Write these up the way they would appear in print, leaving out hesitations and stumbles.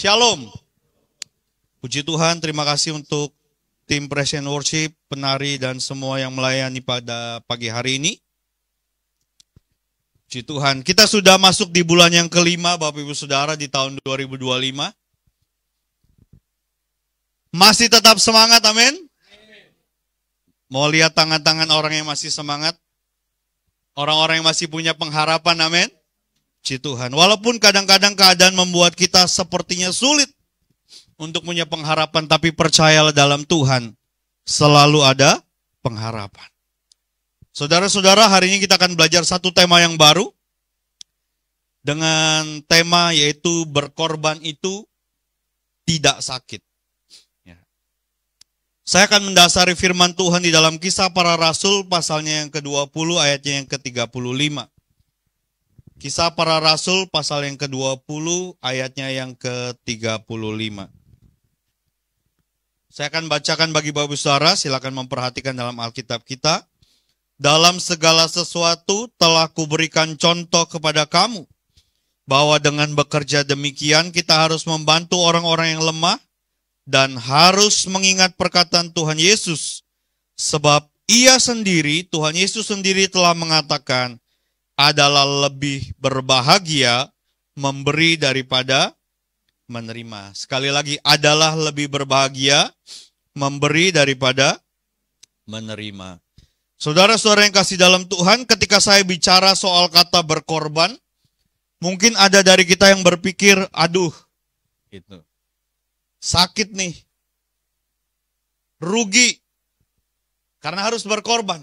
Shalom. Puji Tuhan, terima kasih untuk tim Praise and Worship, penari dan semua yang melayani pada pagi hari ini. Puji Tuhan, kita sudah masuk di bulan yang kelima Bapak Ibu Saudara di tahun 2025. Masih tetap semangat, amin? Mau lihat tangan-tangan orang yang masih semangat? Orang-orang yang masih punya pengharapan, amin? Puji Tuhan, walaupun kadang-kadang keadaan membuat kita sepertinya sulit untuk punya pengharapan, tapi percayalah dalam Tuhan, selalu ada pengharapan. Saudara-saudara, hari ini kita akan belajar satu tema yang baru, dengan tema yaitu berkorban itu tidak sakit. Saya akan mendasari firman Tuhan di dalam Kisah Para Rasul, pasalnya yang ke-20, ayatnya yang ke-35. Kisah Para Rasul pasal yang ke-20 ayatnya yang ke-35. Saya akan bacakan bagi Bapak Saudara, silakan memperhatikan dalam Alkitab kita. Dalam segala sesuatu telah kuberikan contoh kepada kamu, bahwa dengan bekerja demikian kita harus membantu orang-orang yang lemah dan harus mengingat perkataan Tuhan Yesus. Sebab Ia sendiri, Tuhan Yesus sendiri telah mengatakan, adalah lebih berbahagia memberi daripada menerima. Sekali lagi, adalah lebih berbahagia memberi daripada menerima. Saudara-saudara yang kasih dalam Tuhan, ketika saya bicara soal kata berkorban, mungkin ada dari kita yang berpikir, aduh, gitu. Sakit nih, rugi, karena harus berkorban,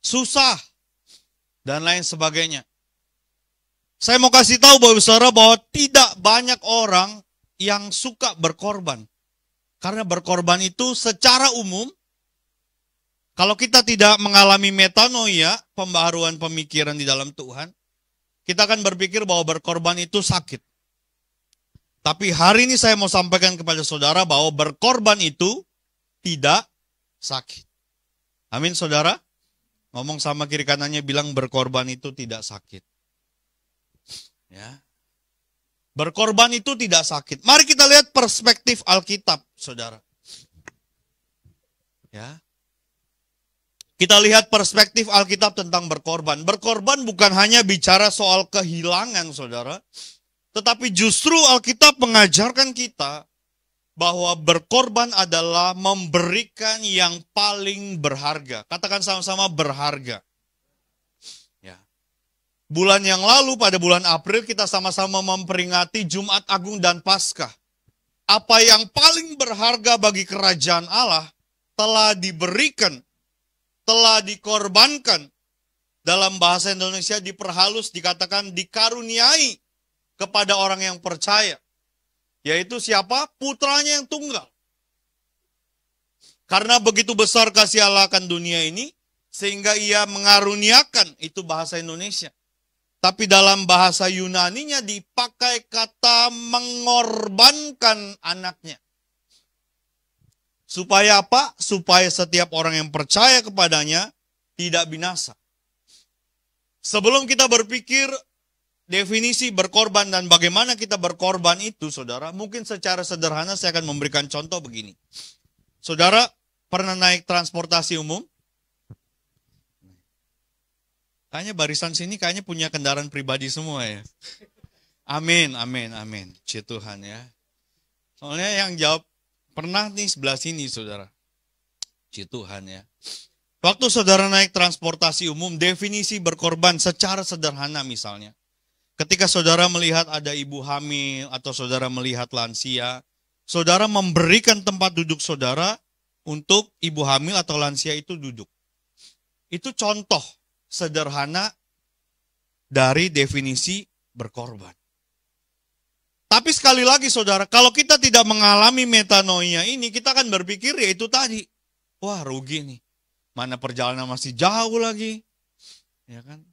susah, dan lain sebagainya. Saya mau kasih tahu Bapak Saudara bahwa tidak banyak orang yang suka berkorban. Karena berkorban itu secara umum, kalau kita tidak mengalami metanoia, pembaharuan pemikiran di dalam Tuhan, kita akan berpikir bahwa berkorban itu sakit. Tapi hari ini saya mau sampaikan kepada saudara bahwa berkorban itu tidak sakit. Amin saudara? Ngomong sama kiri kanannya, bilang berkorban itu tidak sakit. Ya. Berkorban itu tidak sakit. Mari kita lihat perspektif Alkitab, saudara. Ya. Kita lihat perspektif Alkitab tentang berkorban. Berkorban bukan hanya bicara soal kehilangan, saudara. Tetapi justru Alkitab mengajarkan kita bahwa berkorban adalah memberikan yang paling berharga. Katakan sama-sama berharga. Ya. Bulan yang lalu pada bulan April kita sama-sama memperingati Jumat Agung dan Paskah. Apa yang paling berharga bagi kerajaan Allah telah diberikan, telah dikorbankan. Dalam bahasa Indonesia diperhalus dikatakan dikaruniai kepada orang yang percaya. Yaitu siapa? Putranya yang tunggal. Karena begitu besar kasih Allah akan dunia ini, sehingga ia mengaruniakan, itu bahasa Indonesia. Tapi dalam bahasa Yunaninya dipakai kata mengorbankan anaknya. Supaya apa? Supaya setiap orang yang percaya kepadanya tidak binasa. Sebelum kita berpikir definisi berkorban dan bagaimana kita berkorban itu, saudara, mungkin secara sederhana saya akan memberikan contoh begini. Saudara, pernah naik transportasi umum? Kayaknya barisan sini kayaknya punya kendaraan pribadi semua ya. Amin, amin, amin. Puji Tuhan ya. Soalnya yang jawab, pernah nih sebelah sini, saudara. Puji Tuhan ya. Waktu saudara naik transportasi umum, definisi berkorban secara sederhana misalnya. Ketika saudara melihat ada ibu hamil atau saudara melihat lansia, saudara memberikan tempat duduk saudara untuk ibu hamil atau lansia itu duduk. Itu contoh sederhana dari definisi berkorban. Tapi sekali lagi saudara, kalau kita tidak mengalami metanoia ini, kita akan berpikir ya itu tadi. Wah rugi nih, mana perjalanan masih jauh lagi. Ya kan?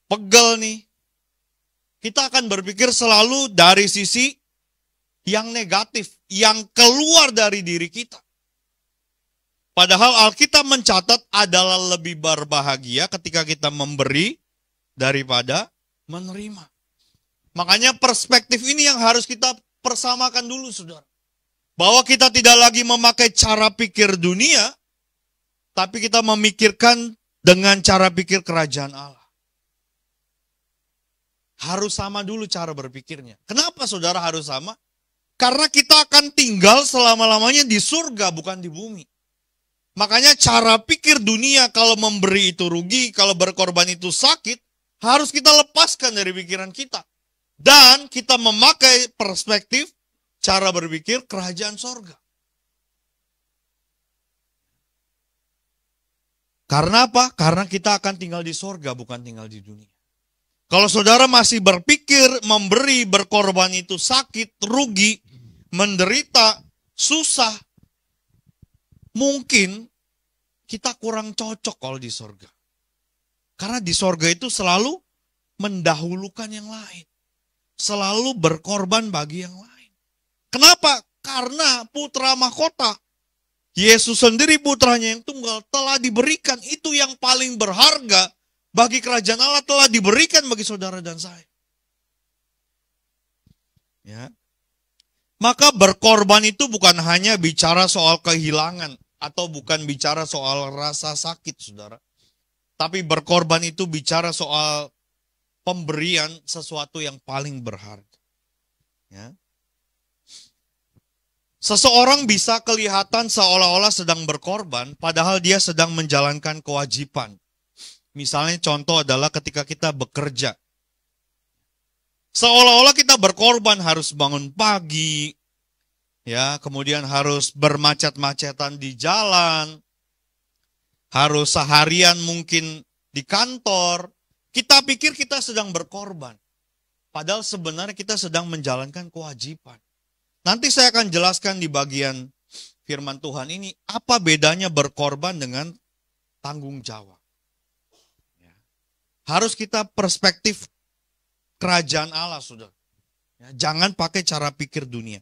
Pegel nih. Kita akan berpikir selalu dari sisi yang negatif, yang keluar dari diri kita. Padahal Alkitab mencatat adalah lebih berbahagia ketika kita memberi daripada menerima. Makanya perspektif ini yang harus kita persamakan dulu, saudara. Bahwa kita tidak lagi memakai cara pikir dunia, tapi kita memikirkan dengan cara pikir kerajaan Allah. Harus sama dulu cara berpikirnya. Kenapa saudara harus sama? Karena kita akan tinggal selama-lamanya di surga, bukan di bumi. Makanya cara pikir dunia kalau memberi itu rugi, kalau berkorban itu sakit, harus kita lepaskan dari pikiran kita. Dan kita memakai perspektif cara berpikir kerajaan sorga. Karena apa? Karena kita akan tinggal di sorga, bukan tinggal di dunia. Kalau saudara masih berpikir memberi, berkorban itu sakit, rugi, menderita, susah, mungkin kita kurang cocok kalau di sorga. Karena di sorga itu selalu mendahulukan yang lain. Selalu berkorban bagi yang lain. Kenapa? Karena putra mahkota, Yesus sendiri putranya yang tunggal telah diberikan. Itu yang paling berharga bagi kerajaan Allah telah diberikan bagi saudara dan saya. Ya. Maka berkorban itu bukan hanya bicara soal kehilangan atau bukan bicara soal rasa sakit, saudara. Tapi berkorban itu bicara soal pemberian sesuatu yang paling berharga. Ya. Seseorang bisa kelihatan seolah-olah sedang berkorban, padahal dia sedang menjalankan kewajiban. Misalnya contoh adalah ketika kita bekerja. Seolah-olah kita berkorban, harus bangun pagi, ya, kemudian harus bermacet-macetan di jalan, harus seharian mungkin di kantor. Kita pikir kita sedang berkorban, padahal sebenarnya kita sedang menjalankan kewajiban. Nanti saya akan jelaskan di bagian firman Tuhan ini, apa bedanya berkorban dengan tanggung jawab. Ya. Harus kita perspektif kerajaan Allah, saudara. Ya, jangan pakai cara pikir dunia.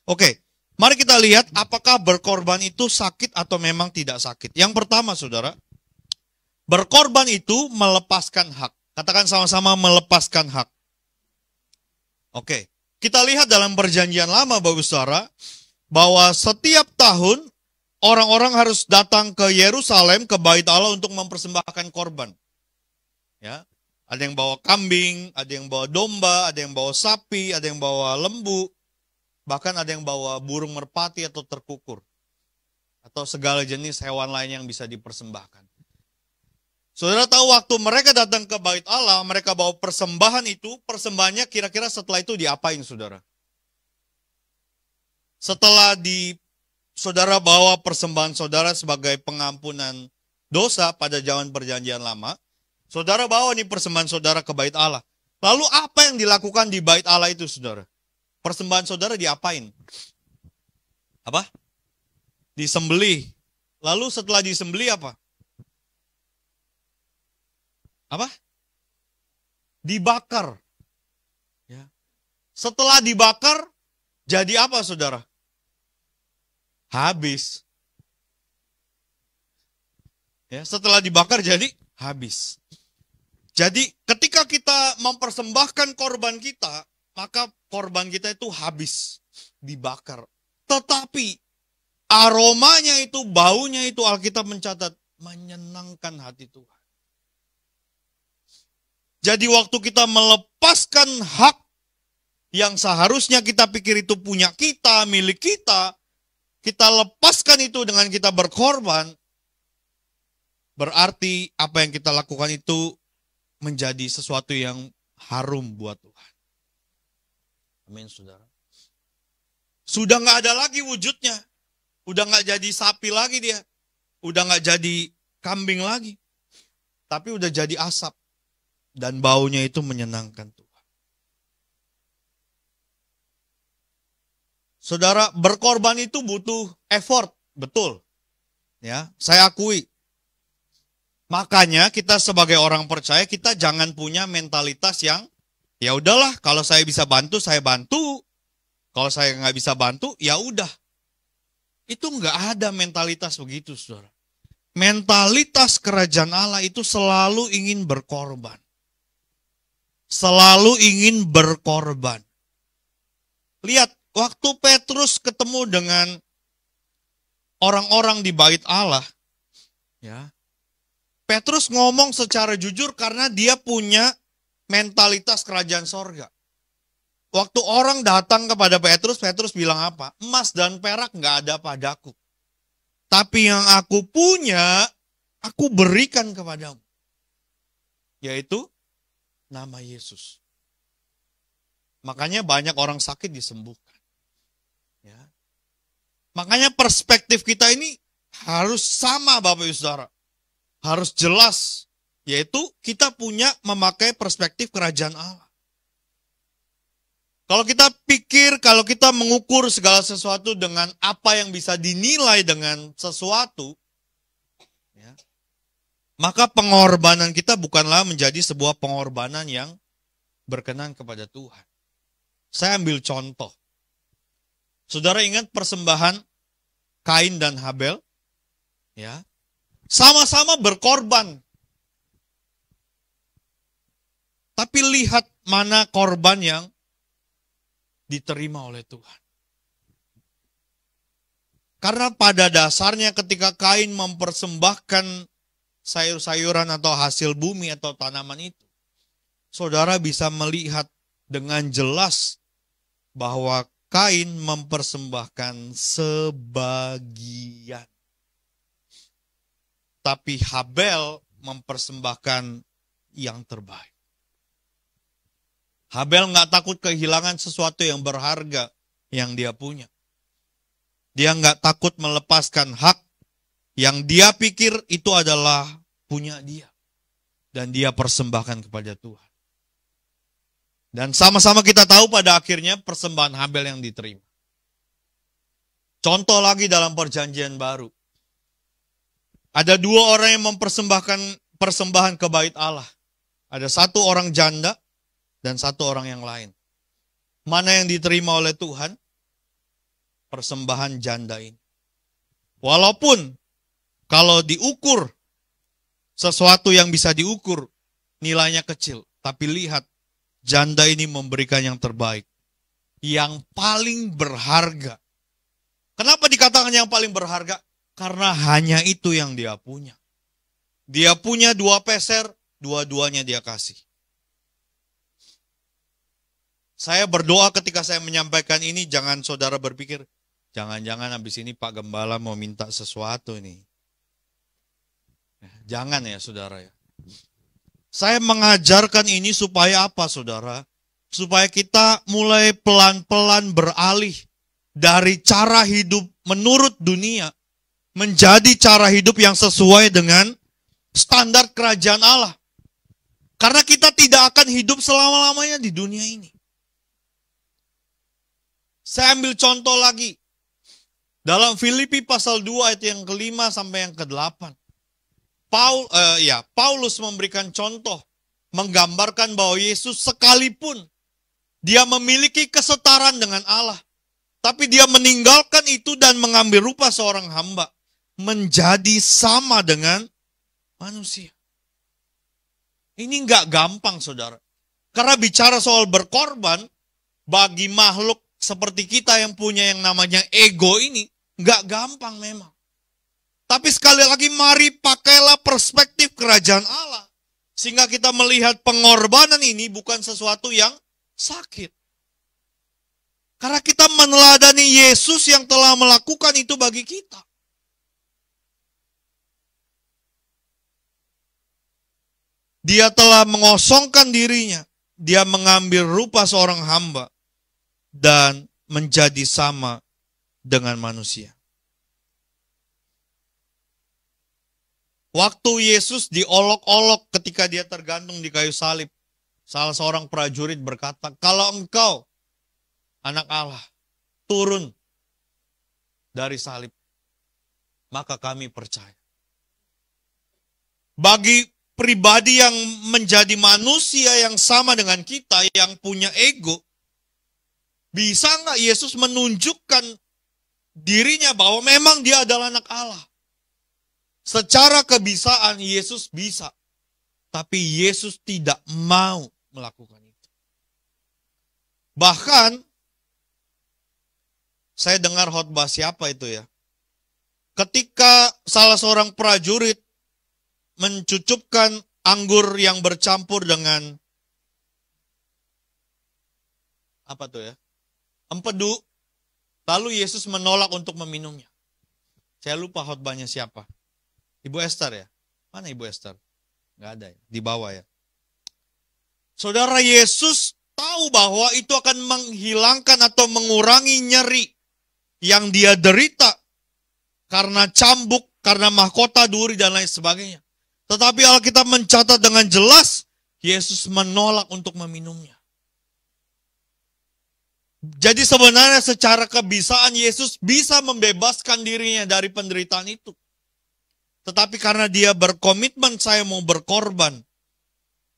Oke, mari kita lihat apakah berkorban itu sakit atau memang tidak sakit. Yang pertama, saudara, berkorban itu melepaskan hak. Katakan sama-sama melepaskan hak. Oke, kita lihat dalam perjanjian lama, Bapak Saudara, bahwa setiap tahun orang-orang harus datang ke Yerusalem, ke Bait Allah untuk mempersembahkan korban. Ya, ada yang bawa kambing, ada yang bawa domba, ada yang bawa sapi, ada yang bawa lembu, bahkan ada yang bawa burung merpati atau terkukur, atau segala jenis hewan lain yang bisa dipersembahkan. Saudara tahu waktu mereka datang ke Bait Allah, mereka bawa persembahan itu, persembahannya kira-kira setelah itu diapain, saudara? Setelah saudara bawa persembahan saudara sebagai pengampunan dosa pada zaman perjanjian lama, saudara bawa nih persembahan saudara ke Bait Allah. Lalu apa yang dilakukan di Bait Allah itu, saudara? Persembahan saudara diapain? Apa? Disembelih. Lalu setelah disembelih apa? Apa? Dibakar. Ya. Setelah dibakar, jadi apa, saudara? Habis. Ya, setelah dibakar jadi habis. Jadi ketika kita mempersembahkan korban kita, maka korban kita itu habis dibakar. Tetapi aromanya itu, baunya itu, Alkitab mencatat menyenangkan hati Tuhan. Jadi waktu kita melepaskan hak yang seharusnya kita pikir itu punya kita, milik kita lepaskan itu dengan kita berkorban, berarti apa yang kita lakukan itu menjadi sesuatu yang harum buat Tuhan. Amin, saudara. Sudah nggak ada lagi wujudnya. Udah nggak jadi sapi lagi dia. Udah nggak jadi kambing lagi. Tapi udah jadi asap. Dan baunya itu menyenangkan Tuhan. Saudara, berkorban itu butuh effort, betul. Ya, saya akui. Makanya kita sebagai orang percaya, kita jangan punya mentalitas yang, ya udahlah, kalau saya bisa bantu, saya bantu. Kalau saya nggak bisa bantu, ya udah. Itu nggak ada mentalitas begitu, saudara. Mentalitas kerajaan Allah itu selalu ingin berkorban. selalu ingin berkorban. Lihat, waktu Petrus ketemu dengan orang-orang di bait Allah, ya, Petrus ngomong secara jujur karena dia punya mentalitas kerajaan sorga. Waktu orang datang kepada Petrus, Petrus bilang apa? Emas dan perak nggak ada padaku. Tapi yang aku punya, aku berikan kepadamu. Yaitu nama Yesus. Makanya banyak orang sakit disembuhkan. Ya. Makanya perspektif kita ini harus sama Bapak Ibu Saudara. Harus jelas. Yaitu kita punya memakai perspektif kerajaan Allah. Kalau kita pikir, kalau kita mengukur segala sesuatu dengan apa yang bisa dinilai dengan sesuatu, ya, maka pengorbanan kita bukanlah menjadi sebuah pengorbanan yang berkenan kepada Tuhan. Saya ambil contoh. Saudara ingat persembahan Kain dan Habel? Ya. Sama-sama berkorban. Tapi lihat mana korban yang diterima oleh Tuhan. Karena pada dasarnya ketika Kain mempersembahkan sayur-sayuran atau hasil bumi atau tanaman itu, saudara bisa melihat dengan jelas bahwa Kain mempersembahkan sebagian. Tapi Habel mempersembahkan yang terbaik. Habel nggak takut kehilangan sesuatu yang berharga yang dia punya. Dia nggak takut melepaskan hak yang dia pikir itu adalah punya dia. Dan dia persembahkan kepada Tuhan. Dan sama-sama kita tahu pada akhirnya persembahan Habel yang diterima. Contoh lagi dalam perjanjian baru. Ada dua orang yang mempersembahkan persembahan ke bait Allah. Ada satu orang janda dan satu orang yang lain. Mana yang diterima oleh Tuhan? Persembahan janda ini. Walaupun kalau diukur sesuatu yang bisa diukur nilainya kecil. Tapi lihat, janda ini memberikan yang terbaik. Yang paling berharga. Kenapa dikatakan yang paling berharga? Karena hanya itu yang dia punya. Dia punya 2 peser, dua-duanya dia kasih. Saya berdoa ketika saya menyampaikan ini, jangan saudara berpikir, jangan-jangan habis ini Pak Gembala mau minta sesuatu nih. Jangan ya saudara ya. Saya mengajarkan ini supaya apa saudara? Supaya kita mulai pelan-pelan beralih dari cara hidup menurut dunia, menjadi cara hidup yang sesuai dengan standar kerajaan Allah. Karena kita tidak akan hidup selama-lamanya di dunia ini. Saya ambil contoh lagi. Dalam Filipi pasal 2 ayat yang ke-5 sampai yang ke-8. Paulus memberikan contoh. Menggambarkan bahwa Yesus sekalipun dia memiliki kesetaraan dengan Allah. Tapi dia meninggalkan itu dan mengambil rupa seorang hamba. Menjadi sama dengan manusia. Ini nggak gampang saudara. Karena bicara soal berkorban, bagi makhluk seperti kita yang punya yang namanya ego ini, nggak gampang memang. Tapi sekali lagi mari pakailah perspektif kerajaan Allah. Sehingga kita melihat pengorbanan ini bukan sesuatu yang sakit. Karena kita meneladani Yesus yang telah melakukan itu bagi kita. Dia telah mengosongkan dirinya. Dia mengambil rupa seorang hamba. Dan menjadi sama dengan manusia. Waktu Yesus diolok-olok ketika dia tergantung di kayu salib. Salah seorang prajurit berkata, kalau engkau anak Allah turun dari salib, maka kami percaya. Bagi pribadi yang menjadi manusia yang sama dengan kita, yang punya ego, bisa nggak Yesus menunjukkan dirinya bahwa memang dia adalah anak Allah? Secara kebisaan Yesus bisa. Tapi Yesus tidak mau melakukan itu. Bahkan, saya dengar khotbah siapa itu ya. Ketika salah seorang prajurit mencucupkan anggur yang bercampur dengan apa tuh ya? Empedu, lalu Yesus menolak untuk meminumnya. Saya lupa khotbahnya siapa. Ibu Esther ya? Mana Ibu Esther? Nggak ada ya, di bawah ya. Saudara, Yesus tahu bahwa itu akan menghilangkan atau mengurangi nyeri yang dia derita karena cambuk, karena mahkota duri dan lain sebagainya. Tetapi Alkitab mencatat dengan jelas, Yesus menolak untuk meminumnya. Jadi sebenarnya secara kebisaan Yesus bisa membebaskan dirinya dari penderitaan itu. Tetapi karena dia berkomitmen, saya mau berkorban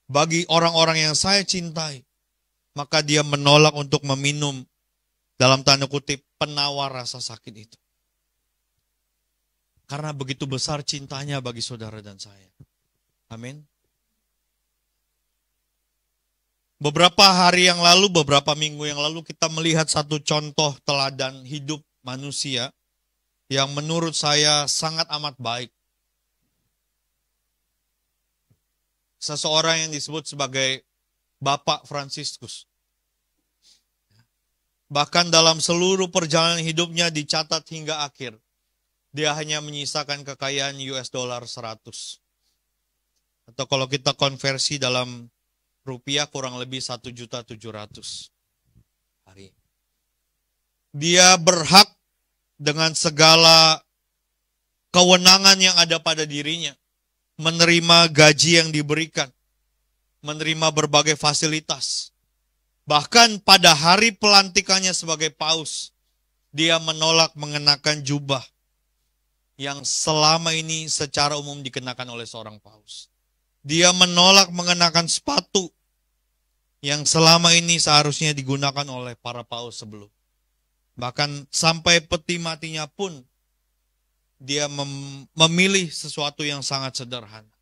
bagi orang-orang yang saya cintai, maka dia menolak untuk meminum, dalam tanda kutip, penawar rasa sakit itu. Karena begitu besar cintanya bagi saudara dan saya. Amin. Beberapa hari yang lalu, beberapa minggu yang lalu, kita melihat satu contoh teladan hidup manusia yang menurut saya sangat amat baik. Seseorang yang disebut sebagai Bapak Fransiskus. Bahkan dalam seluruh perjalanan hidupnya dicatat hingga akhir, dia hanya menyisakan kekayaan US dollar 100. Atau kalau kita konversi dalam rupiah kurang lebih 1.700.000 hari. Dia berhak dengan segala kewenangan yang ada pada dirinya, menerima gaji yang diberikan, menerima berbagai fasilitas. Bahkan pada hari pelantikannya sebagai paus, dia menolak mengenakan jubah yang selama ini secara umum dikenakan oleh seorang paus. Dia menolak mengenakan sepatu yang selama ini seharusnya digunakan oleh para paus sebelum. Bahkan sampai peti matinya pun, dia memilih sesuatu yang sangat sederhana.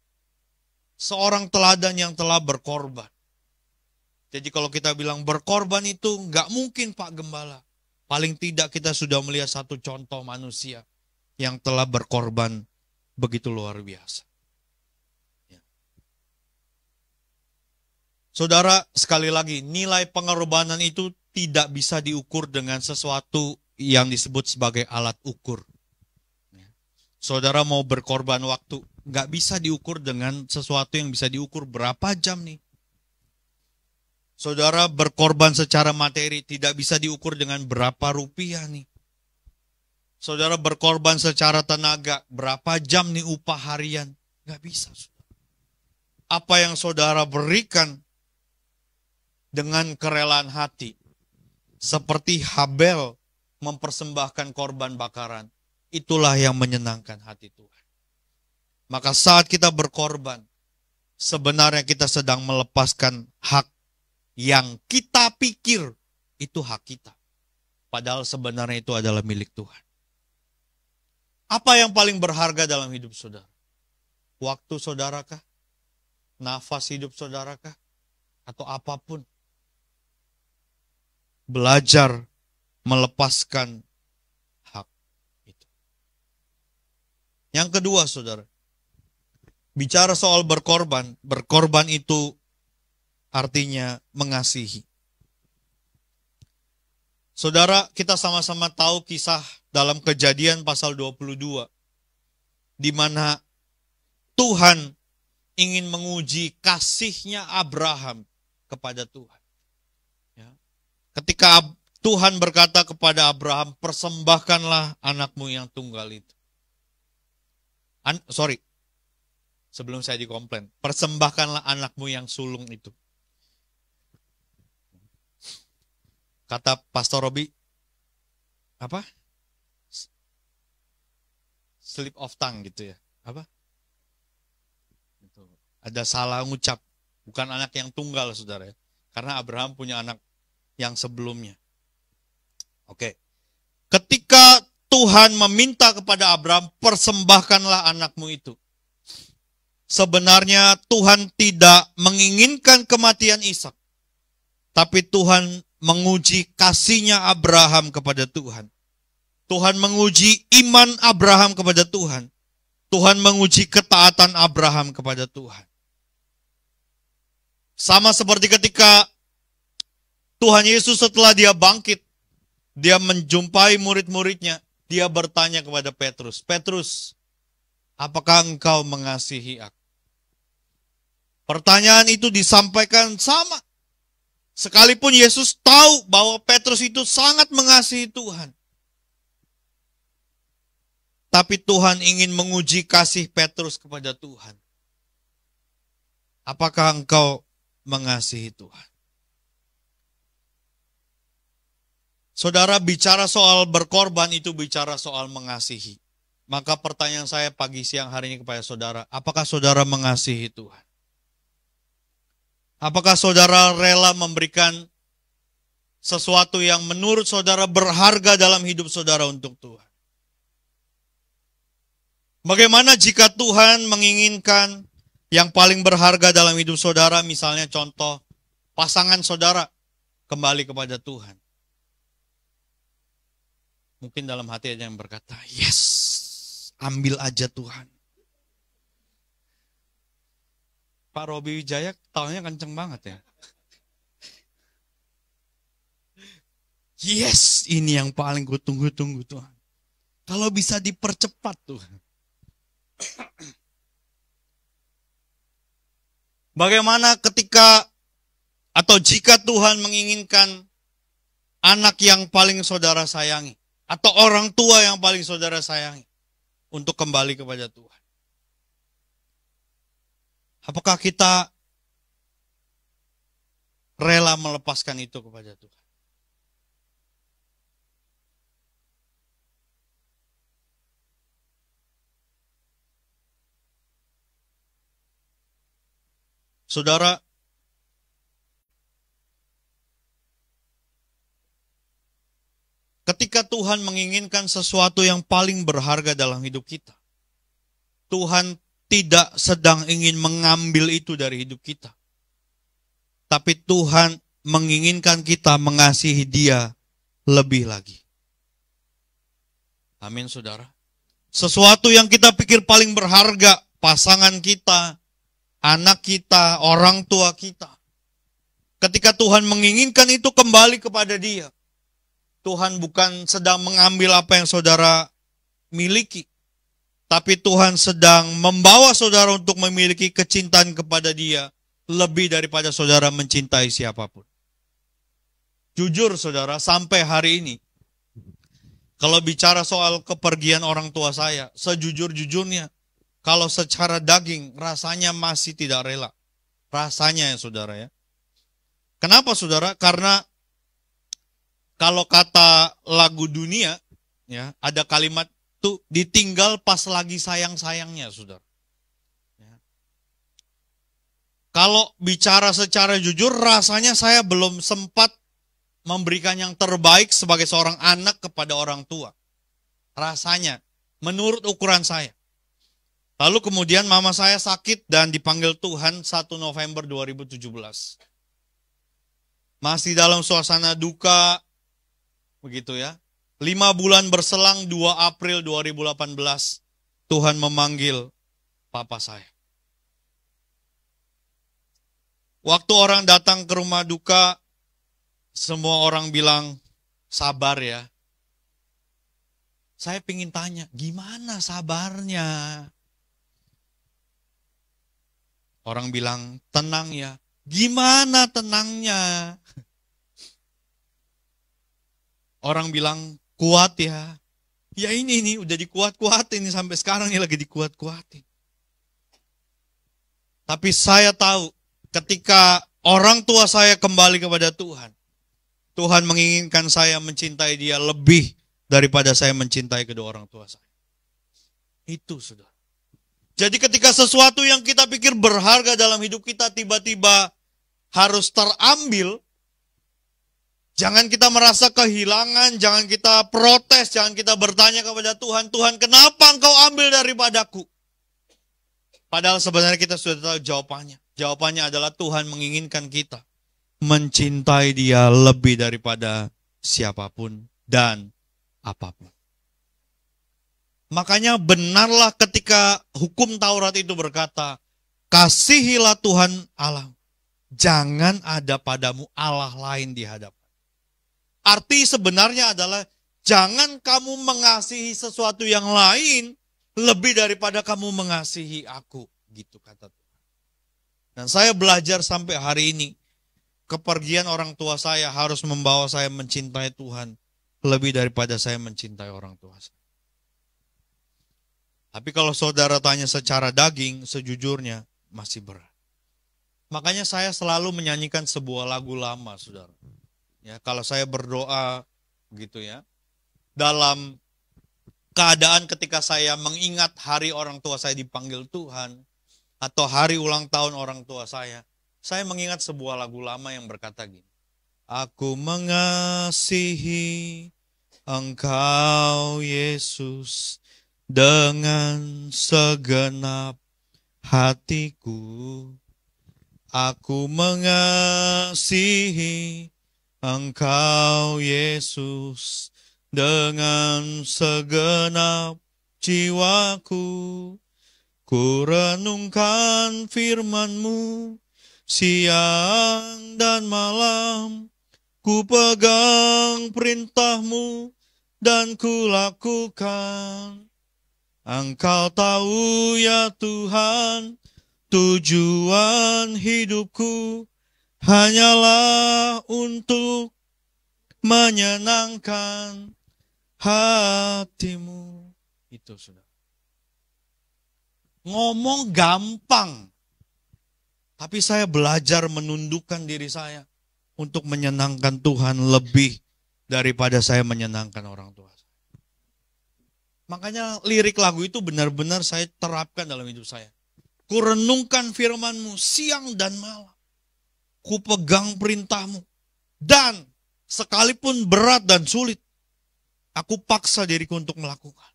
Seorang teladan yang telah berkorban. Jadi kalau kita bilang berkorban itu nggak mungkin Pak Gembala. Paling tidak kita sudah melihat satu contoh manusia yang telah berkorban begitu luar biasa. Ya. Saudara, sekali lagi, nilai pengorbanan itu tidak bisa diukur dengan sesuatu yang disebut sebagai alat ukur. Saudara mau berkorban waktu, nggak bisa diukur dengan sesuatu yang bisa diukur berapa jam nih. Saudara berkorban secara materi, tidak bisa diukur dengan berapa rupiah nih. Saudara berkorban secara tenaga, berapa jam nih upah harian. Nggak bisa. Apa yang saudara berikan dengan kerelaan hati, seperti Habel mempersembahkan korban bakaran, itulah yang menyenangkan hati Tuhan. Maka saat kita berkorban, sebenarnya kita sedang melepaskan hak yang kita pikir itu hak kita. Padahal sebenarnya itu adalah milik Tuhan. Apa yang paling berharga dalam hidup saudara? Waktu saudarakah? Nafas hidup saudarakah? Atau apapun? Belajar melepaskan hak itu. Yang kedua saudara, bicara soal berkorban, berkorban itu artinya mengasihi. Saudara, kita sama-sama tahu kisah dalam Kejadian pasal 22, di mana Tuhan ingin menguji kasihnya Abraham kepada Tuhan. Ya. Ketika Tuhan berkata kepada Abraham, persembahkanlah anakmu yang tunggal itu. Sebelum saya dikomplain, persembahkanlah anakmu yang sulung itu. Kata Pastor Robi, apa? Slip of tongue gitu ya. Apa? Ada salah ngucap. Bukan anak yang tunggal, saudara ya. Karena Abraham punya anak yang sebelumnya. Oke. Ketika Tuhan meminta kepada Abraham, persembahkanlah anakmu itu. sebenarnya Tuhan tidak menginginkan kematian Ishak. Tapi Tuhan menguji kasihnya Abraham kepada Tuhan. Tuhan menguji iman Abraham kepada Tuhan. Tuhan menguji ketaatan Abraham kepada Tuhan. Sama seperti ketika Tuhan Yesus setelah dia bangkit, dia menjumpai murid-muridnya, dia bertanya kepada Petrus, Petrus, apakah engkau mengasihi aku? Pertanyaan itu disampaikan sama. Sekalipun Yesus tahu bahwa Petrus itu sangat mengasihi Tuhan. Tapi Tuhan ingin menguji kasih Petrus kepada Tuhan. Apakah engkau mengasihi Tuhan? Saudara, bicara soal berkorban itu bicara soal mengasihi. Maka pertanyaan saya pagi siang hari ini kepada saudara, apakah saudara mengasihi Tuhan? Apakah saudara rela memberikan sesuatu yang menurut saudara berharga dalam hidup saudara untuk Tuhan? Bagaimana jika Tuhan menginginkan yang paling berharga dalam hidup saudara, misalnya contoh pasangan saudara kembali kepada Tuhan? Mungkin dalam hati ada yang berkata, yes, ambil aja Tuhan. Pak Robi Wijaya taunya kenceng banget ya. Yes, ini yang paling gue tunggu-tunggu Tuhan. Kalau bisa dipercepat Tuhan. Bagaimana ketika atau jika Tuhan menginginkan anak yang paling saudara sayangi atau orang tua yang paling saudara sayangi untuk kembali kepada Tuhan? Apakah kita rela melepaskan itu kepada Tuhan? Saudara, ketika Tuhan menginginkan sesuatu yang paling berharga dalam hidup kita, Tuhan tidak sedang ingin mengambil itu dari hidup kita. Tapi Tuhan menginginkan kita mengasihi Dia lebih lagi. Amin, saudara. Sesuatu yang kita pikir paling berharga, pasangan kita, anak kita, orang tua kita. Ketika Tuhan menginginkan itu kembali kepada Dia, Tuhan bukan sedang mengambil apa yang saudara miliki, tapi Tuhan sedang membawa saudara untuk memiliki kecintaan kepada Dia lebih daripada saudara mencintai siapapun. Jujur saudara, sampai hari ini, kalau bicara soal kepergian orang tua saya, sejujur-jujurnya, kalau secara daging rasanya masih tidak rela. Rasanya ya saudara ya. Kenapa saudara? Karena kalau kata lagu dunia, ya ada kalimat tuh ditinggal pas lagi sayang-sayangnya saudara. Ya. Kalau bicara secara jujur, rasanya saya belum sempat memberikan yang terbaik sebagai seorang anak kepada orang tua. Rasanya, menurut ukuran saya. Lalu kemudian mama saya sakit dan dipanggil Tuhan 1 November 2017. Masih dalam suasana duka, begitu ya. 5 bulan berselang 2 April 2018, Tuhan memanggil papa saya. Waktu orang datang ke rumah duka, semua orang bilang, sabar ya. Saya ingin tanya, gimana sabarnya? Orang bilang, tenang ya. Gimana tenangnya? Orang bilang, kuat ya. Ya ini udah dikuat-kuatin sampai sekarang ini lagi dikuat-kuatin. Tapi saya tahu ketika orang tua saya kembali kepada Tuhan, Tuhan menginginkan saya mencintai Dia lebih daripada saya mencintai kedua orang tua saya. Itu sudah. Jadi ketika sesuatu yang kita pikir berharga dalam hidup kita tiba-tiba harus terambil, jangan kita merasa kehilangan, jangan kita protes, jangan kita bertanya kepada Tuhan, Tuhan kenapa engkau ambil daripadaku? Padahal sebenarnya kita sudah tahu jawabannya. Jawabannya adalah Tuhan menginginkan kita mencintai Dia lebih daripada siapapun dan apapun. Makanya benarlah ketika hukum Taurat itu berkata, kasihilah Tuhan Allah. Jangan ada padamu Allah lain di hadapan. Arti sebenarnya adalah jangan kamu mengasihi sesuatu yang lain lebih daripada kamu mengasihi aku. Gitu kata Tuhan. Dan saya belajar sampai hari ini. Kepergian orang tua saya harus membawa saya mencintai Tuhan lebih daripada saya mencintai orang tua saya. Tapi kalau saudara tanya secara daging, sejujurnya masih berat. Makanya saya selalu menyanyikan sebuah lagu lama, saudara. Ya, kalau saya berdoa gitu ya, dalam keadaan ketika saya mengingat hari orang tua saya dipanggil Tuhan, atau hari ulang tahun orang tua saya mengingat sebuah lagu lama yang berkata gini, aku mengasihi Engkau Yesus dengan segenap hatiku. Aku mengasihi Engkau Yesus dengan segenap jiwaku. Ku renungkan firman-Mu siang dan malam. Ku pegang perintah-Mu dan ku lakukan. Engkau tahu ya Tuhan, tujuan hidupku hanyalah untuk menyenangkan hati-Mu. Itu sudah. Ngomong gampang. Tapi saya belajar menundukkan diri saya untuk menyenangkan Tuhan lebih daripada saya menyenangkan orang tua saya. Makanya lirik lagu itu benar-benar saya terapkan dalam hidup saya. Ku renungkan firman-Mu siang dan malam. Ku pegang perintah-Mu. Dan sekalipun berat dan sulit, aku paksa diriku untuk melakukan.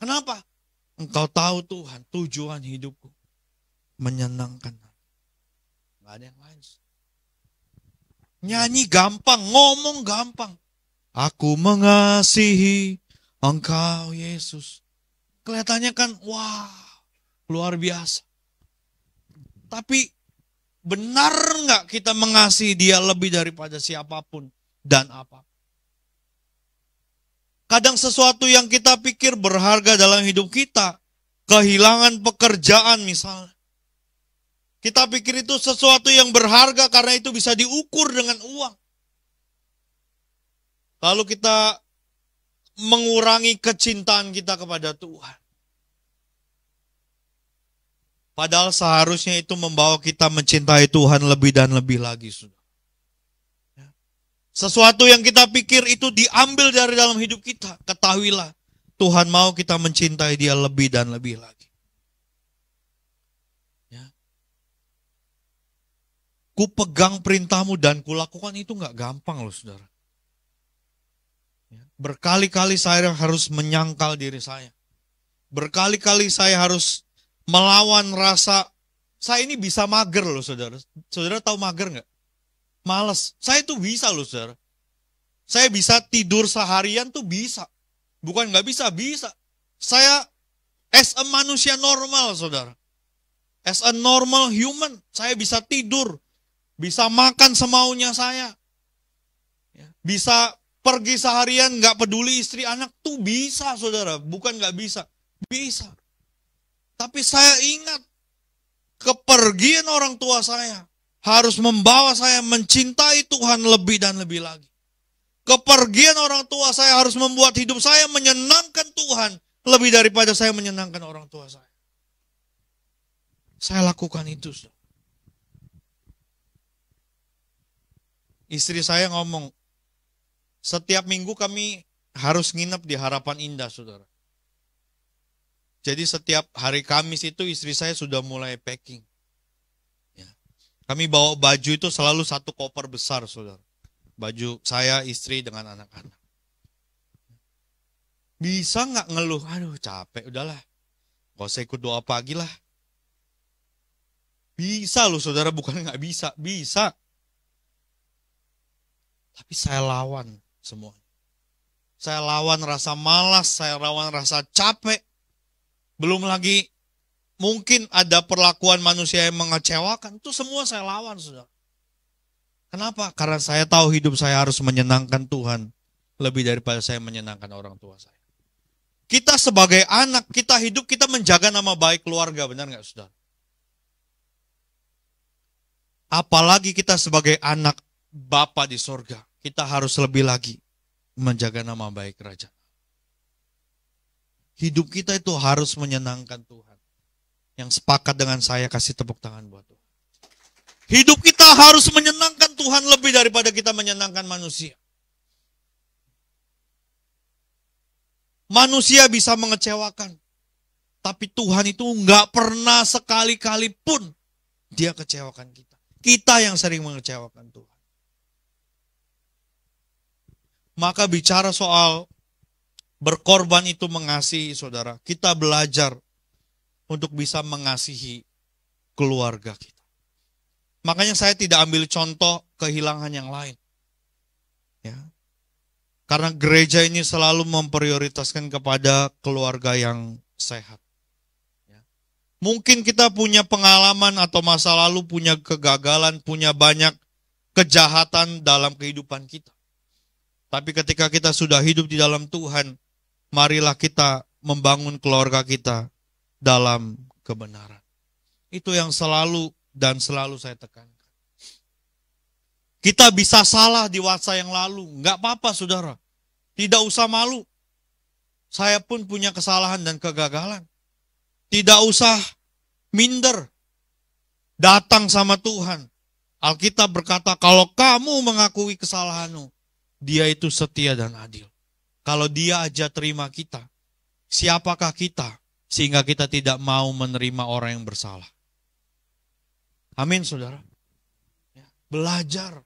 Kenapa? Engkau tahu Tuhan, tujuan hidupku menyenangkan. Gak ada yang lain. Nyanyi gampang, ngomong gampang. Aku mengasihi Engkau Yesus. Kelihatannya kan, wah, luar biasa. Tapi benar nggak kita mengasihi Dia lebih daripada siapapun dan apapun? Kadang sesuatu yang kita pikir berharga dalam hidup kita, kehilangan pekerjaan misalnya. Kita pikir itu sesuatu yang berharga karena itu bisa diukur dengan uang. Lalu kita mengurangi kecintaan kita kepada Tuhan. Padahal seharusnya itu membawa kita mencintai Tuhan lebih dan lebih lagi. Sesuatu yang kita pikir itu diambil dari dalam hidup kita. Ketahuilah, Tuhan mau kita mencintai Dia lebih dan lebih lagi. Ku pegang perintah-Mu dan ku lakukan, itu gak gampang loh saudara. Berkali-kali saya harus menyangkal diri saya. Berkali-kali saya harus melawan rasa, saya ini bisa mager loh saudara. Saudara tahu mager gak? Males. Saya tuh bisa loh saudara. Saya bisa tidur seharian tuh bisa. Bukan gak bisa, bisa. Saya as a manusia normal saudara. As a normal human, saya bisa tidur. Bisa makan semaunya saya. Bisa pergi seharian gak peduli istri anak tuh bisa saudara. Bukan gak bisa. Bisa. Tapi saya ingat kepergian orang tua saya harus membawa saya mencintai Tuhan lebih dan lebih lagi. Kepergian orang tua saya harus membuat hidup saya menyenangkan Tuhan lebih daripada saya menyenangkan orang tua saya. Saya lakukan itu. Istri saya ngomong, setiap minggu kami harus nginep di Harapan Indah, saudara. Jadi setiap hari Kamis itu istri saya sudah mulai packing. Ya. Kami bawa baju itu selalu satu koper besar, saudara. Baju saya, istri, dengan anak-anak. Bisa nggak ngeluh, aduh capek, udahlah. Gak usah ikut doa pagi lah. Bisa loh saudara, bukan nggak bisa. Bisa. Tapi saya lawan semua. Saya lawan rasa malas, saya lawan rasa capek. Belum lagi mungkin ada perlakuan manusia yang mengecewakan. Itu semua saya lawan, saudara. Kenapa? Karena saya tahu hidup saya harus menyenangkan Tuhan lebih daripada saya menyenangkan orang tua saya. Kita sebagai anak, kita hidup, kita menjaga nama baik keluarga, benar nggak saudara? Apalagi kita sebagai anak Bapa di sorga, kita harus lebih lagi menjaga nama baik kerajaan. Hidup kita itu harus menyenangkan Tuhan. Yang sepakat dengan saya, kasih tepuk tangan buat Tuhan. Hidup kita harus menyenangkan Tuhan lebih daripada kita menyenangkan manusia. Manusia bisa mengecewakan. Tapi Tuhan itu nggak pernah sekali-kali pun dia kecewakan kita. Kita yang sering mengecewakan Tuhan. Maka bicara soal berkorban itu mengasihi, saudara. Kita belajar untuk bisa mengasihi keluarga kita. Makanya saya tidak ambil contoh kehilangan yang lain. Ya. Karena gereja ini selalu memprioritaskan kepada keluarga yang sehat. Ya. Mungkin kita punya pengalaman atau masa lalu, punya kegagalan, punya banyak kejahatan dalam kehidupan kita. Tapi ketika kita sudah hidup di dalam Tuhan, marilah kita membangun keluarga kita dalam kebenaran. Itu yang selalu dan selalu saya tekankan. Kita bisa salah di masa yang lalu. Enggak apa-apa saudara. Tidak usah malu. Saya pun punya kesalahan dan kegagalan. Tidak usah minder. Datang sama Tuhan. Alkitab berkata, kalau kamu mengakui kesalahanmu, Dia itu setia dan adil. Kalau Dia aja terima kita, siapakah kita sehingga kita tidak mau menerima orang yang bersalah? Amin, saudara. Belajar.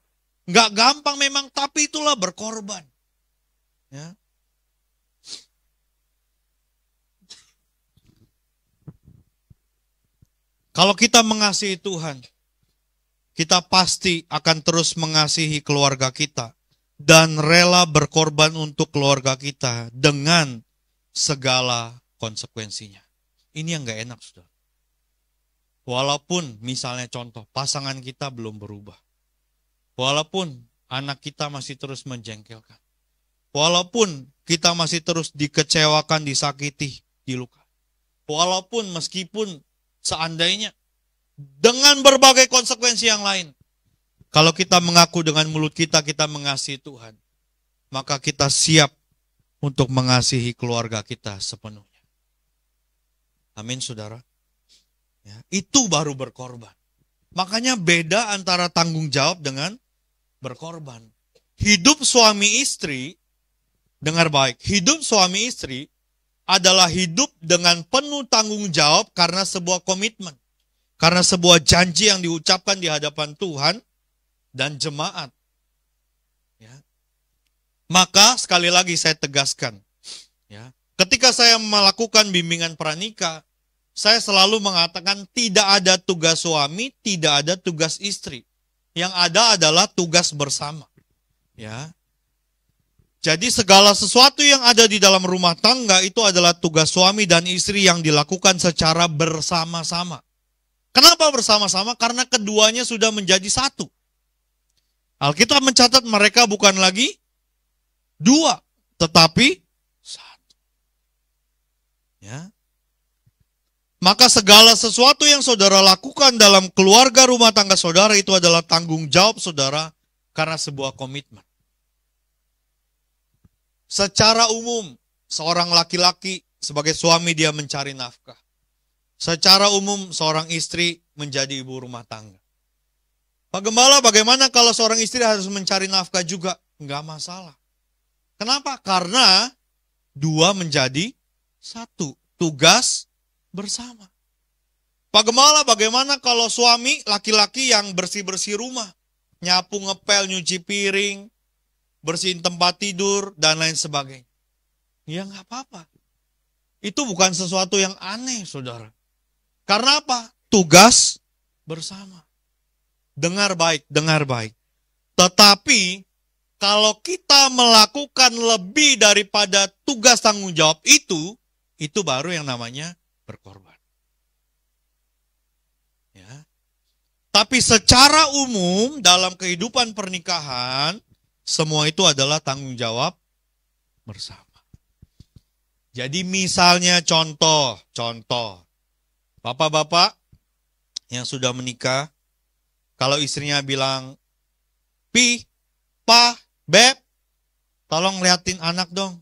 Nggak gampang memang, tapi itulah berkorban. Ya. Kalau kita mengasihi Tuhan, kita pasti akan terus mengasihi keluarga kita dan rela berkorban untuk keluarga kita dengan segala konsekuensinya. Ini yang nggak enak, saudara. Walaupun misalnya contoh, pasangan kita belum berubah. Walaupun anak kita masih terus menjengkelkan. Walaupun kita masih terus dikecewakan, disakiti, dilukai. Walaupun meskipun seandainya dengan berbagai konsekuensi yang lain. Kalau kita mengaku dengan mulut kita, kita mengasihi Tuhan. Maka kita siap untuk mengasihi keluarga kita sepenuhnya. Amin, saudara. Ya, itu baru berkorban. Makanya beda antara tanggung jawab dengan berkorban. Hidup suami istri, dengar baik, hidup suami istri adalah hidup dengan penuh tanggung jawab karena sebuah komitmen. Karena sebuah janji yang diucapkan di hadapan Tuhan dan jemaat. Ya. Maka sekali lagi saya tegaskan, ya, ketika saya melakukan bimbingan pranikah, saya selalu mengatakan tidak ada tugas suami, tidak ada tugas istri. Yang ada adalah tugas bersama. Ya. Jadi segala sesuatu yang ada di dalam rumah tangga itu adalah tugas suami dan istri yang dilakukan secara bersama-sama. Kenapa bersama-sama? Karena keduanya sudah menjadi satu. Alkitab mencatat mereka bukan lagi dua, tetapi satu. Ya. Maka segala sesuatu yang saudara lakukan dalam keluarga rumah tangga saudara itu adalah tanggung jawab saudara karena sebuah komitmen. Secara umum, seorang laki-laki sebagai suami dia mencari nafkah. Secara umum, seorang istri menjadi ibu rumah tangga. Pak Gembala, bagaimana kalau seorang istri harus mencari nafkah juga? Enggak masalah. Kenapa? Karena dua menjadi satu. Tugas bersama. Pak Gembala, bagaimana kalau suami laki-laki yang bersih-bersih rumah? Nyapu, ngepel, nyuci piring, bersihin tempat tidur, dan lain sebagainya. Ya nggak apa-apa. Itu bukan sesuatu yang aneh, saudara. Karena apa? Tugas bersama. Dengar baik, dengar baik. Tetapi kalau kita melakukan lebih daripada tugas tanggung jawab itu baru yang namanya berkorban. Ya. Tapi secara umum dalam kehidupan pernikahan, semua itu adalah tanggung jawab bersama. Jadi misalnya contoh. Bapak-bapak yang sudah menikah, kalau istrinya bilang, Pi, Pa, Beb, tolong liatin anak dong.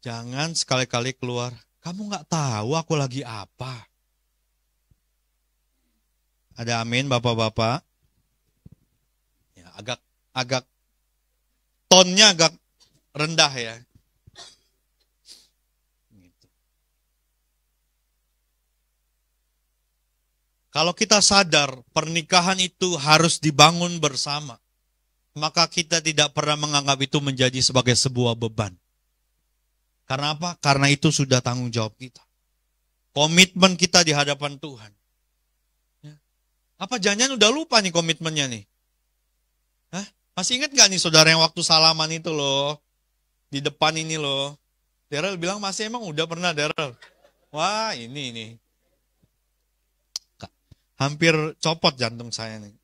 Jangan sekali-kali keluar, kamu gak tahu aku lagi apa. Ada amin bapak-bapak? Ya, agak tonnya agak rendah ya. Kalau kita sadar pernikahan itu harus dibangun bersama, maka kita tidak pernah menganggap itu menjadi sebagai sebuah beban. Karena apa? Karena itu sudah tanggung jawab kita. Komitmen kita di hadapan Tuhan. Ya. Apa jangan udah lupa nih komitmennya nih? Hah? Masih ingat gak nih saudara yang waktu salaman itu loh? Di depan ini loh. Daryl bilang masih emang udah pernah Daryl. Wah ini. Hampir copot jantung saya nih.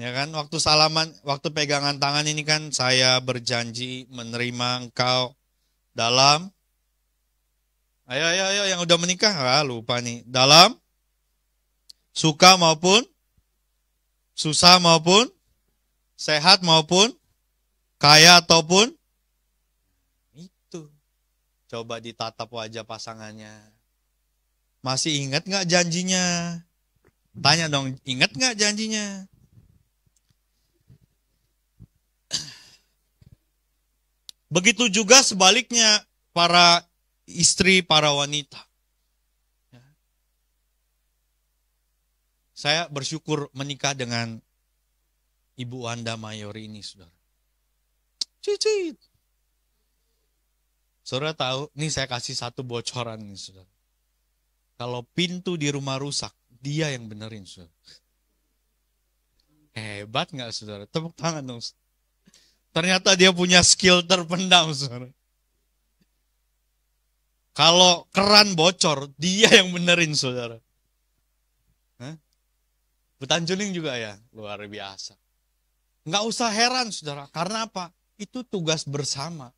Ya kan, waktu salaman, waktu pegangan tangan ini kan saya berjanji menerima engkau dalam, ayo yang udah menikah, lupa nih, dalam suka maupun susah maupun sehat maupun kaya ataupun itu. Coba ditatap wajah pasangannya. Masih ingat gak janjinya? Tanya dong, ingat gak janjinya? Begitu juga sebaliknya para istri, para wanita. Saya bersyukur menikah dengan Ibu Wanda Mayori ini, saudara. Cicit. Saudara tahu, nih saya kasih satu bocoran nih, saudara. Kalau pintu di rumah rusak, dia yang benerin, saudara. Hebat gak, saudara? Tepuk tangan dong. Ternyata dia punya skill terpendam, saudara. Kalau keran bocor, dia yang benerin, saudara. Betanjuling juga ya, luar biasa. Nggak usah heran, saudara. Karena apa? Itu tugas bersama.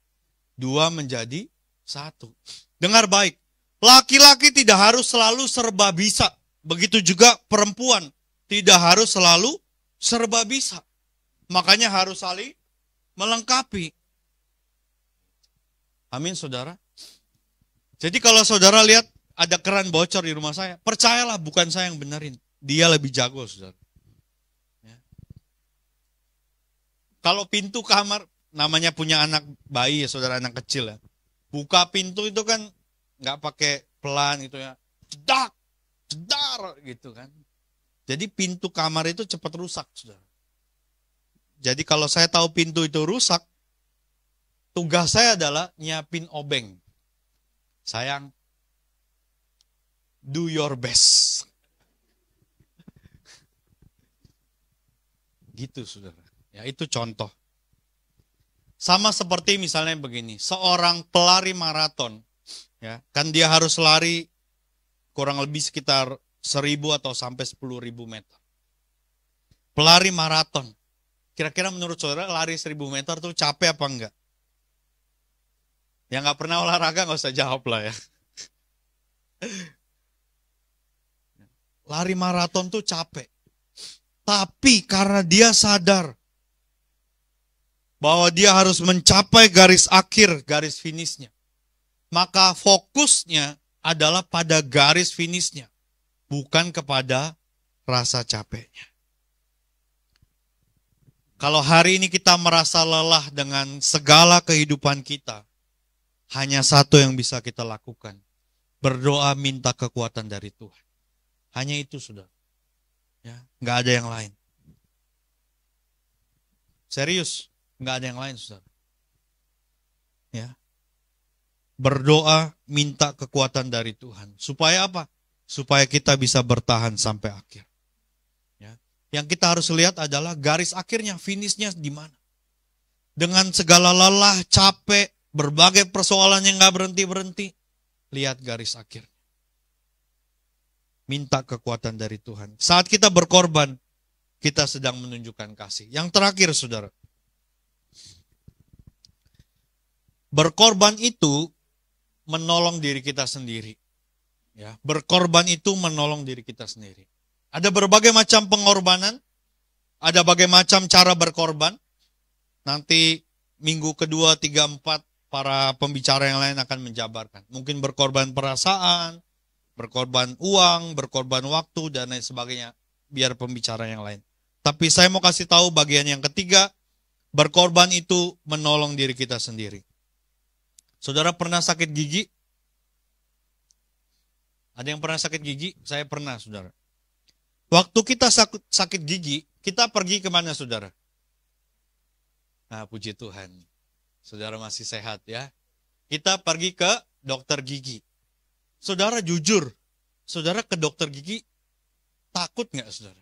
Dua menjadi satu. Dengar baik. Laki-laki tidak harus selalu serba bisa. Begitu juga perempuan tidak harus selalu serba bisa. Makanya harus saling melengkapi. Amin, saudara. Jadi kalau saudara lihat ada keran bocor di rumah saya, percayalah bukan saya yang benerin. Dia lebih jago, saudara. Ya. Kalau pintu kamar, namanya punya anak bayi ya, saudara, anak kecil ya. Buka pintu itu kan nggak pakai pelan gitu ya. Jedar gitu kan. Jadi pintu kamar itu cepat rusak, saudara. Jadi kalau saya tahu pintu itu rusak, tugas saya adalah nyiapin obeng. Sayang, do your best. Gitu, saudara. Ya, itu contoh. Sama seperti misalnya begini, seorang pelari maraton, ya, kan dia harus lari kurang lebih sekitar 1.000 atau sampai 10.000 meter. Pelari maraton. Kira-kira menurut saudara lari 1.000 meter tuh capek apa enggak? Yang nggak pernah olahraga nggak usah jawab lah ya. Lari maraton tuh capek. Tapi karena dia sadar bahwa dia harus mencapai garis akhir, garis finishnya. Maka fokusnya adalah pada garis finishnya. Bukan kepada rasa capeknya. Kalau hari ini kita merasa lelah dengan segala kehidupan kita, hanya satu yang bisa kita lakukan. Berdoa minta kekuatan dari Tuhan. Hanya itu, saudara. Ya, nggak ada yang lain. Serius, nggak ada yang lain, saudara. Ya. Berdoa minta kekuatan dari Tuhan. Supaya apa? supaya kita bisa bertahan sampai akhir. Ya. Yang kita harus lihat adalah garis akhirnya, finishnya di mana. Dengan segala lelah, capek, berbagai persoalan yang gak berhenti-berhenti, lihat garis akhir. Minta kekuatan dari Tuhan. Saat kita berkorban, kita sedang menunjukkan kasih. Yang terakhir, saudara. Berkorban itu menolong diri kita sendiri. Ya, berkorban itu menolong diri kita sendiri. Ada berbagai macam pengorbanan, ada berbagai macam cara berkorban. Nanti minggu kedua, 3, 4, para pembicara yang lain akan menjabarkan. Mungkin berkorban perasaan, berkorban uang, berkorban waktu, dan lain sebagainya. Biar pembicara yang lain. Tapi saya mau kasih tahu bagian yang ketiga, berkorban itu menolong diri kita sendiri. Saudara pernah sakit gigi? Ada yang pernah sakit gigi? Saya pernah, saudara. Waktu kita sakit gigi, kita pergi kemana, saudara? Nah, puji Tuhan. Saudara masih sehat ya. Kita pergi ke dokter gigi. Saudara jujur, saudara ke dokter gigi takut nggak, saudara?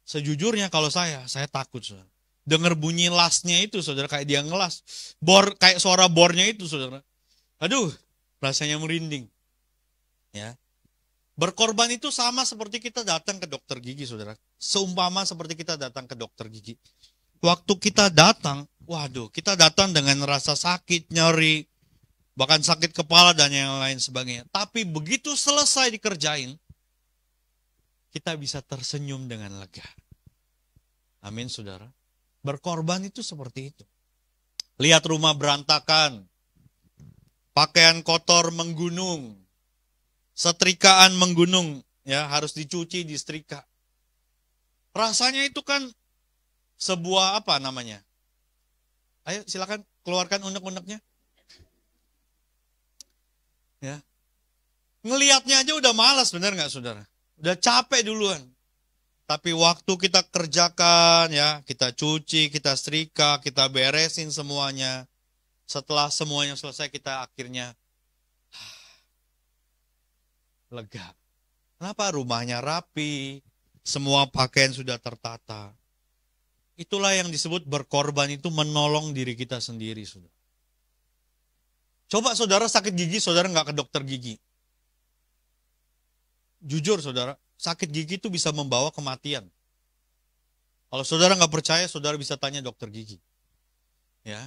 Sejujurnya kalau saya takut, saudara. Dengar bunyi lasnya itu, saudara, kayak dia ngelas. Kayak suara bornya itu, saudara. Aduh, rasanya merinding. Ya. Berkorban itu sama seperti kita datang ke dokter gigi, saudara. Seumpama seperti kita datang ke dokter gigi. Waktu kita datang, waduh, kita datang dengan rasa sakit, nyeri, bahkan sakit kepala dan yang lain sebagainya. Tapi begitu selesai dikerjain, kita bisa tersenyum dengan lega. Amin, saudara. Berkorban itu seperti itu. Lihat rumah berantakan, pakaian kotor menggunung, setrikaan menggunung, ya harus dicuci, disetrika. Rasanya itu kan sebuah apa namanya? Ayo silakan keluarkan unek-uneknya. Ya. Ngelihatnya aja udah malas, benar nggak, saudara? Udah capek duluan. Tapi waktu kita kerjakan, ya, kita cuci, kita setrika, kita beresin semuanya. Setelah semuanya selesai, kita akhirnya lega. Kenapa? Rumahnya rapi, semua pakaian sudah tertata. Itulah yang disebut berkorban itu menolong diri kita sendiri, saudara. Coba saudara sakit gigi, saudara nggak ke dokter gigi. Jujur, saudara, sakit gigi itu bisa membawa kematian. Kalau saudara nggak percaya, saudara bisa tanya dokter gigi. Ya,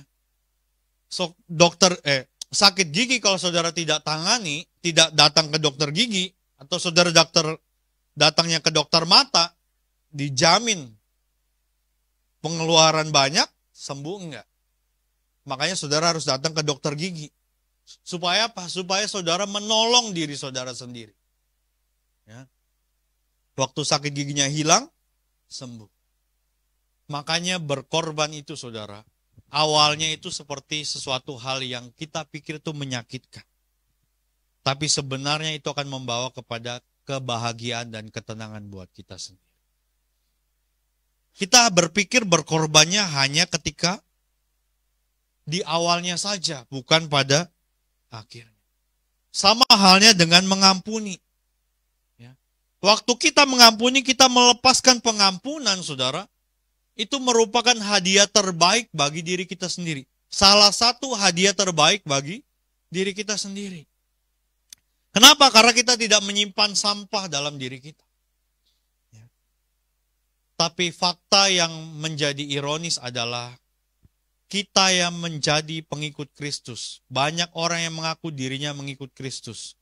sakit gigi kalau saudara tidak tangani, tidak datang ke dokter gigi, atau saudara datangnya ke dokter mata, dijamin pengeluaran banyak, sembuh enggak. Makanya saudara harus datang ke dokter gigi. Supaya apa? Supaya saudara menolong diri saudara sendiri. Ya. Waktu sakit giginya hilang, sembuh. Makanya berkorban itu, saudara, awalnya itu seperti sesuatu hal yang kita pikir itu menyakitkan. Tapi sebenarnya itu akan membawa kepada kebahagiaan dan ketenangan buat kita sendiri. Kita berpikir berkorbannya hanya ketika di awalnya saja, bukan pada akhirnya. Sama halnya dengan mengampuni. Ya. Waktu kita mengampuni, kita melepaskan pengampunan, saudara, itu merupakan hadiah terbaik bagi diri kita sendiri. Salah satu hadiah terbaik bagi diri kita sendiri. Kenapa? Karena kita tidak menyimpan sampah dalam diri kita. Ya. Tapi fakta yang menjadi ironis adalah kita yang menjadi pengikut Kristus. Banyak orang yang mengaku dirinya mengikut Kristus.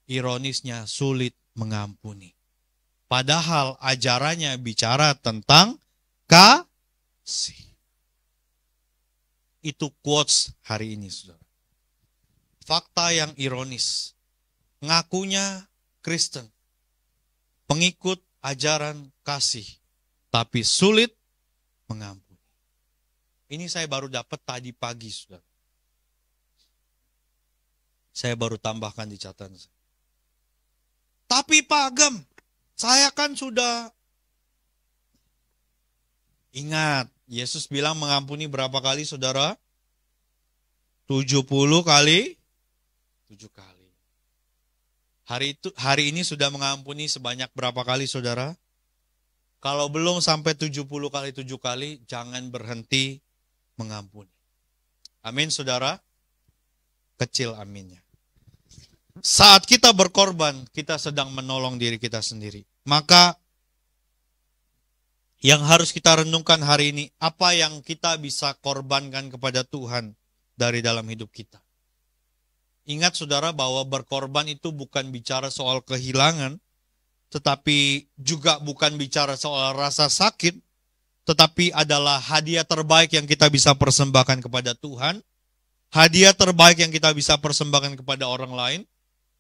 Ironisnya sulit mengampuni. Padahal ajarannya bicara tentang kasih. Itu quotes hari ini, saudara. Fakta yang ironis. Ngakunya Kristen. Pengikut ajaran kasih. Tapi sulit mengampuni. Ini saya baru dapat tadi pagi, saudara. Saya baru tambahkan di catatan saya. Tapi Pak Agam, saya kan sudah... Ingat, Yesus bilang mengampuni berapa kali, saudara? 70 kali 7 kali. Hari ini sudah mengampuni sebanyak berapa kali, saudara? Kalau belum sampai 70 kali 7 kali, jangan berhenti mengampuni. Amin, saudara. Kecil aminnya. Saat kita berkorban, kita sedang menolong diri kita sendiri. Maka yang harus kita renungkan hari ini, apa yang kita bisa korbankan kepada Tuhan dari dalam hidup kita. Ingat saudara bahwa berkorban itu bukan bicara soal kehilangan, tetapi juga bukan bicara soal rasa sakit, tetapi adalah hadiah terbaik yang kita bisa persembahkan kepada Tuhan, hadiah terbaik yang kita bisa persembahkan kepada orang lain,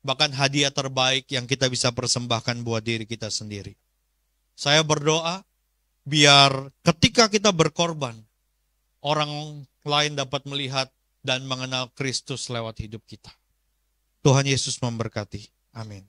bahkan hadiah terbaik yang kita bisa persembahkan buat diri kita sendiri. Saya berdoa, biar ketika kita berkorban, orang lain dapat melihat dan mengenal Kristus lewat hidup kita. Tuhan Yesus memberkati. Amin.